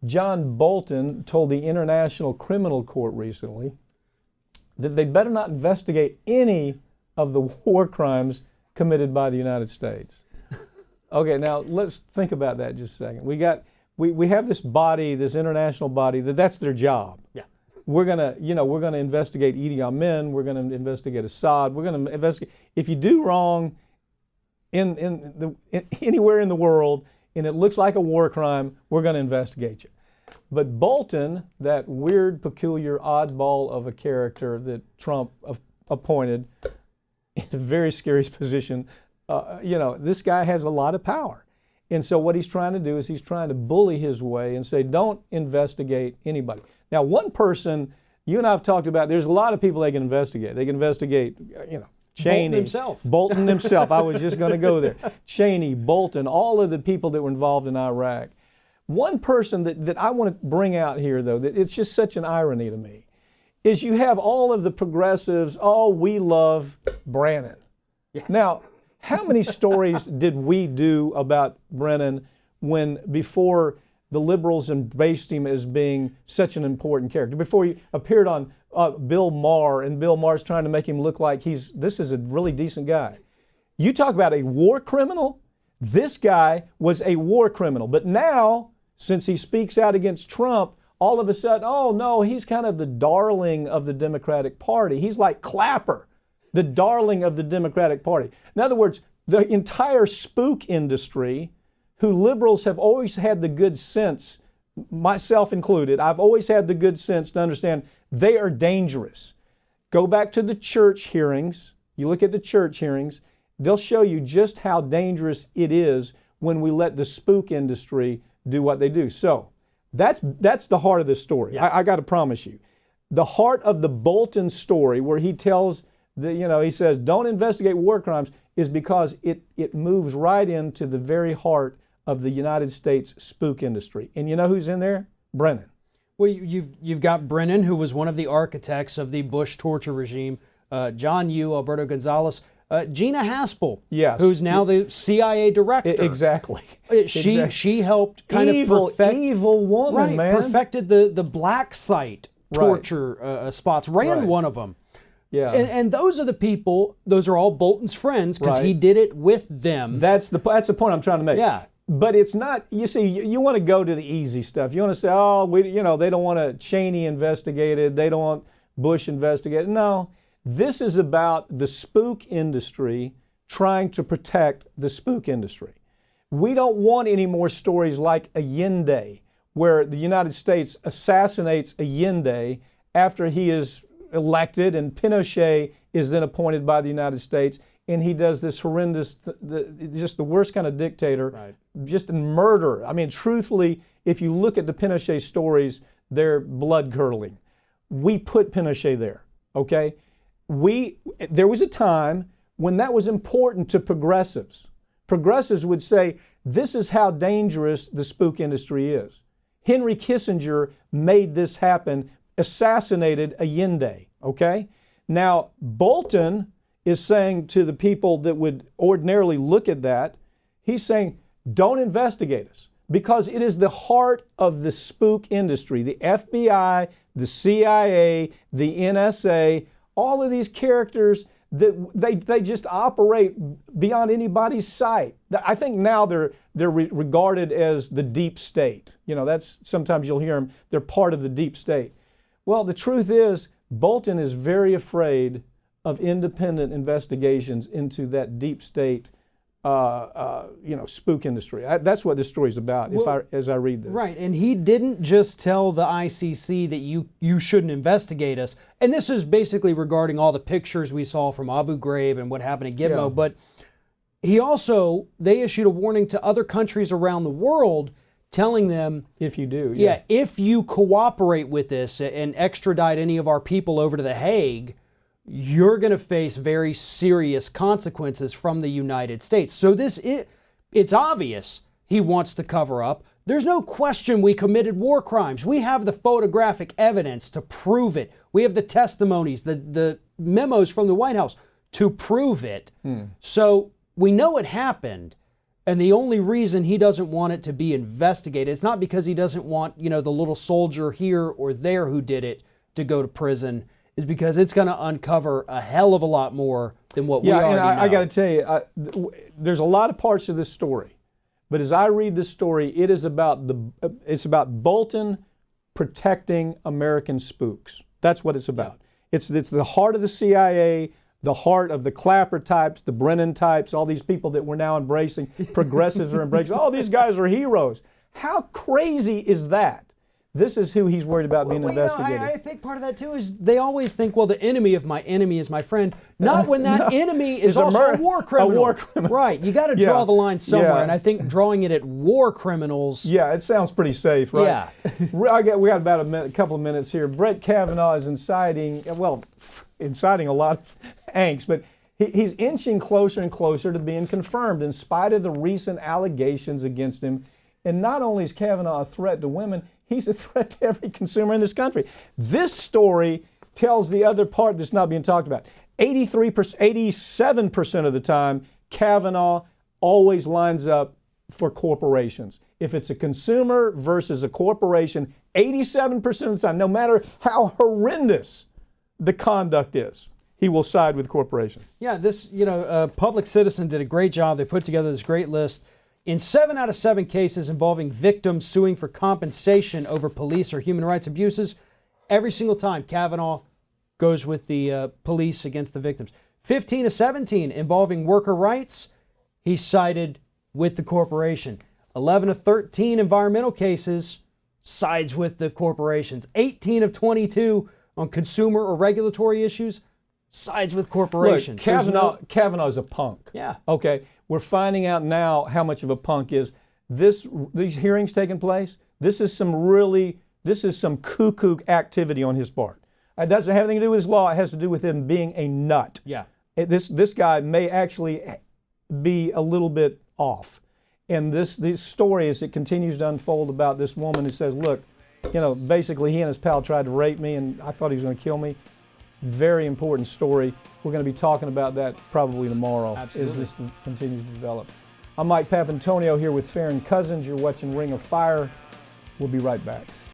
John Bolton told the International Criminal Court recently that they better not investigate any of the war crimes committed by the United States. Okay, now let's think about that just a second. We have this body, this international body, that's their job. Yeah. We're gonna investigate Idi Amin. We're gonna investigate Assad. We're gonna investigate. If you do wrong anywhere in the world and it looks like a war crime, we're gonna investigate you. But Bolton, that weird, peculiar, oddball of a character that Trump appointed in a very scary position, this guy has a lot of power. And so what he's trying to do is he's trying to bully his way and say, don't investigate anybody. Now, one person, you and I have talked about, there's a lot of people they can investigate. They can investigate, Cheney. Bolton himself. Bolton himself. I was just going to go there. Cheney, Bolton, all of the people that were involved in Iraq. One person that I want to bring out here, though, that it's just such an irony to me, is you have all of the progressives, we love Brennan. Yeah. Now, how many stories did we do about Brennan before the liberals embraced him as being such an important character? Before he appeared on Bill Maher, and Bill Maher's trying to make him look like this is a really decent guy. You talk about a war criminal? This guy was a war criminal. But now, since he speaks out against Trump, all of a sudden, oh no, he's kind of the darling of the Democratic Party. He's like Clapper, the darling of the Democratic Party. In other words, the entire spook industry, who liberals have always had the good sense, myself included, I've always had the good sense to understand they are dangerous. Go back to the church hearings. You look at the church hearings, they'll show you just how dangerous it is when we let the spook industry do what they do. So that's the heart of this story. Yeah. I got to promise you. The heart of the Bolton story, where he tells, he says, don't investigate war crimes, is because it moves right into the very heart of the United States spook industry. And you know who's in there? Brennan. Well, you've got Brennan, who was one of the architects of the Bush torture regime, John Yoo, Alberto Gonzales, Gina Haspel, yes, who's now the CIA director. Exactly. She helped kind of evil woman, right, man. Perfected the black site torture spots. Ran one of them. Yeah. And those are the people. Those are all Bolton's friends because he did it with them. That's the point I'm trying to make. Yeah. But it's not, you see, you want to go to the easy stuff. You want to say, they don't want Cheney investigated. They don't want Bush investigated. No, this is about the spook industry trying to protect the spook industry. We don't want any more stories like Allende, where the United States assassinates Allende after he is elected and Pinochet is then appointed by the United States. And he does this horrendous, just the worst kind of dictator, just murder. I mean, truthfully, if you look at the Pinochet stories, they're blood-curdling. We put Pinochet there, okay? There was a time when that was important to progressives. Progressives would say, this is how dangerous the spook industry is. Henry Kissinger made this happen, assassinated Allende, okay? Now, Bolton is saying to the people that would ordinarily look at that, he's saying, don't investigate us, because it is the heart of the spook industry. The FBI, the CIA, the NSA, all of these characters, that they just operate beyond anybody's sight. I think now they're regarded as the deep state. That's sometimes you'll hear them, they're part of the deep state. Well, the truth is, Bolton is very afraid of independent investigations into that deep state, spook industry. That's what this story's about. As I read this. Right, and he didn't just tell the ICC that you shouldn't investigate us. And this is basically regarding all the pictures we saw from Abu Ghraib and what happened at Gitmo. Yeah. But they issued a warning to other countries around the world, telling them, if you do, if you cooperate with this and extradite any of our people over to The Hague, you're going to face very serious consequences from the United States. So it's obvious he wants to cover up. There's no question we committed war crimes. We have the photographic evidence to prove it. We have the testimonies, the memos from the White House to prove it. So we know it happened. And the only reason he doesn't want it to be investigated, it's not because he doesn't want, the little soldier here or there who did it to go to prison, is because it's going to uncover a hell of a lot more than what we already know. I got to tell you, there's a lot of parts of this story, but as I read this story, it's about Bolton protecting American spooks. That's what it's about. It's the heart of the CIA, the heart of the Clapper types, the Brennan types, all these people that we're now embracing. Progressives are embracing. Oh, these guys are heroes. How crazy is that? This is who he's worried about being investigated. I think part of that too is they always think, well, the enemy of my enemy is my friend. Not when that enemy is also a war criminal. A war criminal. Right. You got to draw the line somewhere. Yeah. And I think drawing it at war criminals. Yeah, it sounds pretty safe, right? Yeah. We got about a couple of minutes here. Brett Kavanaugh is inciting a lot of angst, but he's inching closer and closer to being confirmed in spite of the recent allegations against him. And not only is Kavanaugh a threat to women, he's a threat to every consumer in this country. This story tells the other part that's not being talked about. 87% of the time, Kavanaugh always lines up for corporations. If it's a consumer versus a corporation, 87% of the time, no matter how horrendous the conduct is, he will side with corporations. Yeah, this, Public Citizen did a great job. They put together this great list. In 7 out of 7 cases involving victims suing for compensation over police or human rights abuses, every single time Kavanaugh goes with the police against the victims. 15 to 17 involving worker rights, he sided with the corporation. 11 to 13 environmental cases, sides with the corporations. 18 of 22 on consumer or regulatory issues, sides with corporations. Look, Kavanaugh's a punk. Yeah. Okay. We're finding out now how much of a punk is. These hearings taking place, this is some cuckoo activity on his part. It doesn't have anything to do with his law. It has to do with him being a nut. Yeah. This guy may actually be a little bit off. And this story, as it continues to unfold about this woman who says, look, basically he and his pal tried to rape me and I thought he was going to kill me. Very important story. We're going to be talking about that probably tomorrow. Absolutely. As this continues to develop. I'm Mike Papantonio here with Farron Cousins. You're watching Ring of Fire. We'll be right back.